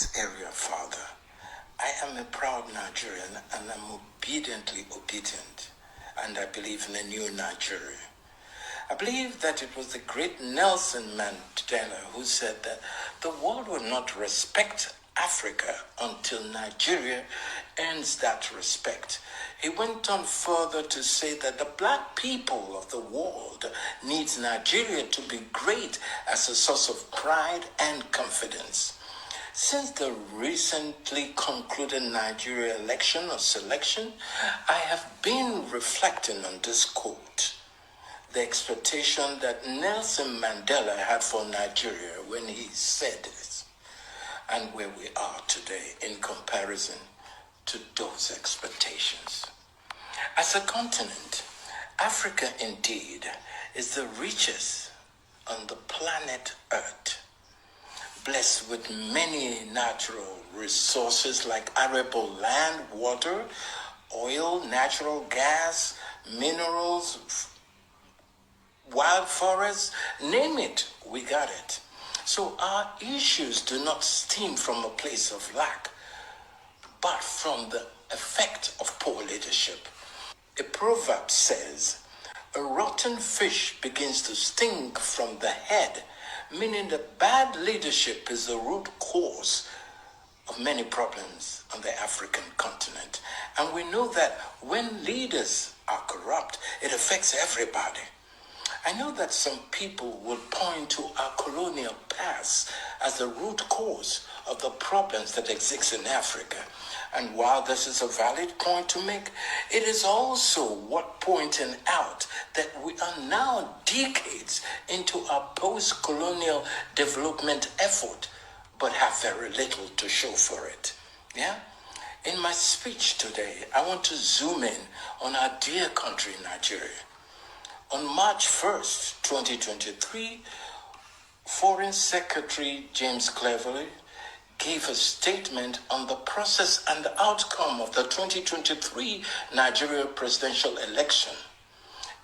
this area, Father. I am a proud Nigerian and I'm obediently obedient, and I believe in a new Nigeria. I believe that it was the great Nelson Mandela who said that the world will not respect Africa until Nigeria earns that respect. He went on further to say that the black people of the world needs Nigeria to be great as a source of pride and confidence. Since the recently concluded Nigeria election or selection, I have been reflecting on this quote, the expectation that Nelson Mandela had for Nigeria when he said this, and where we are today in comparison to those expectations. As a continent, Africa indeed is the richest on the planet Earth, blessed with many natural resources like arable land, water, oil, natural gas, minerals, wild forests, name it, we got it. So our issues do not stem from a place of lack, but from the effect of poor leadership. A proverb says, a rotten fish begins to stink from the head, meaning that bad leadership is the root cause of many problems on the African continent. And we know that when leaders are corrupt, it affects everybody. I know that some people will point to our colonial past as the root cause of the problems that exist in Africa. And while this is a valid point to make, it is also worth pointing out that we are now decades into our post-colonial development effort, but have very little to show for it. Yeah? In my speech today, I want to zoom in on our dear country, Nigeria. On March 1st, 2023, Foreign Secretary James Cleverly gave a statement on the process and the outcome of the 2023 Nigeria presidential election.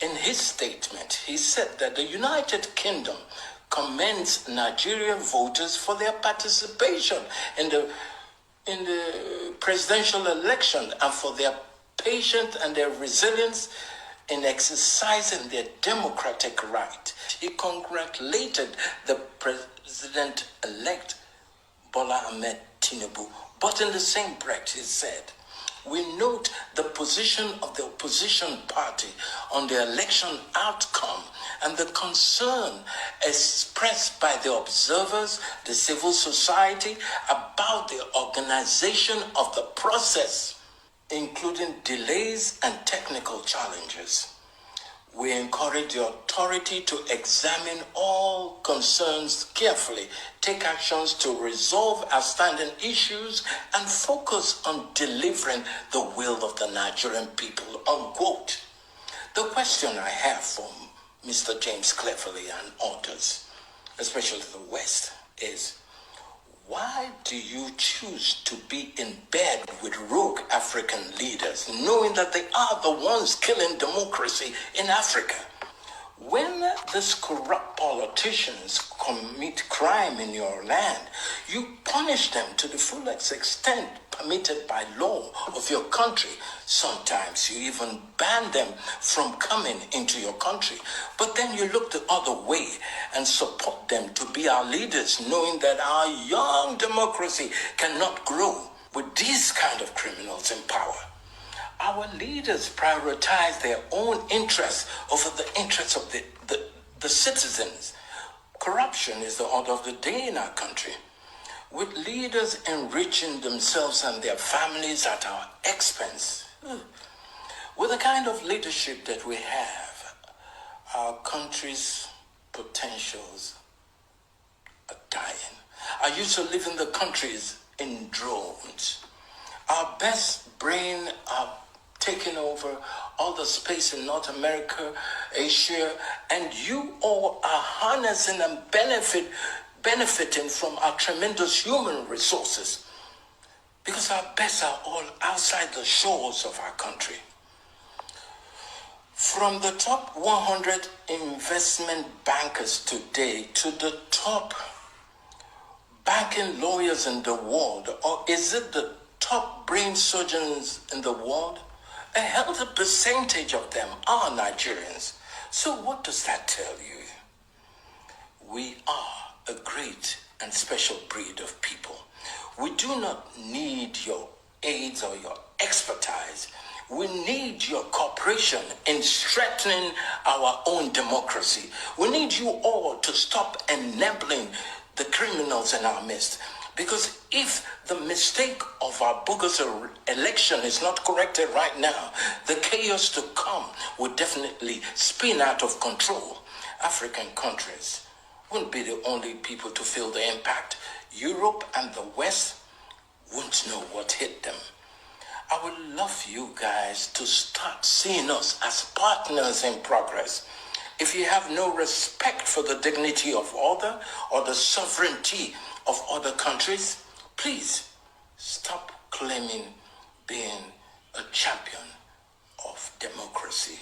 In his statement, he said that the United Kingdom commends Nigerian voters for their participation in the presidential election and for their patience and their resilience in exercising their democratic right. He congratulated the president-elect Bola Ahmed Tinubu, but in the same breath he said, we note the position of the opposition party on the election outcome and the concern expressed by the observers, the civil society, about the organization of the process, including delays and technical challenges. We encourage the authority to examine all concerns carefully, take actions to resolve outstanding issues, and focus on delivering the will of the Nigerian people, unquote. The question I have for Mr. James Cleverly and others, especially the West, is why do you choose to be in bed with rogue African leaders, knowing that they are the ones killing democracy in Africa? When these corrupt politicians commit crime in your land, you punish them to the fullest extent permitted by law of your country. Sometimes you even ban them from coming into your country. But then you look the other way and support them to be our leaders, knowing that our young democracy cannot grow with these kind of criminals in power. Our leaders prioritize their own interests over the interests of the citizens. Corruption is the order of the day in our country, with leaders enriching themselves and their families at our expense. With the kind of leadership that we have, our country's potentials are dying. I used to live in the countries in drones. Our best brain are taking over all the space in North America, Asia, and you all are harnessing and benefiting from our tremendous human resources, because our best are all outside the shores of our country. From the top 100 investment bankers today to the top banking lawyers in the world, or is it the top brain surgeons in the world? A healthy percentage of them are Nigerians. So what does that tell you? We are a great and special breed of people. We do not need your aids or your expertise. We need your cooperation in strengthening our own democracy. We need you all to stop enabling the criminals in our midst. Because if the mistake of our bogus election is not corrected right now, the chaos to come will definitely spin out of control. African countries won't be the only people to feel the impact. Europe and the West won't know what hit them. I would love you guys to start seeing us as partners in progress. If you have no respect for the dignity of other or the sovereignty of other countries, please stop claiming being a champion of democracy.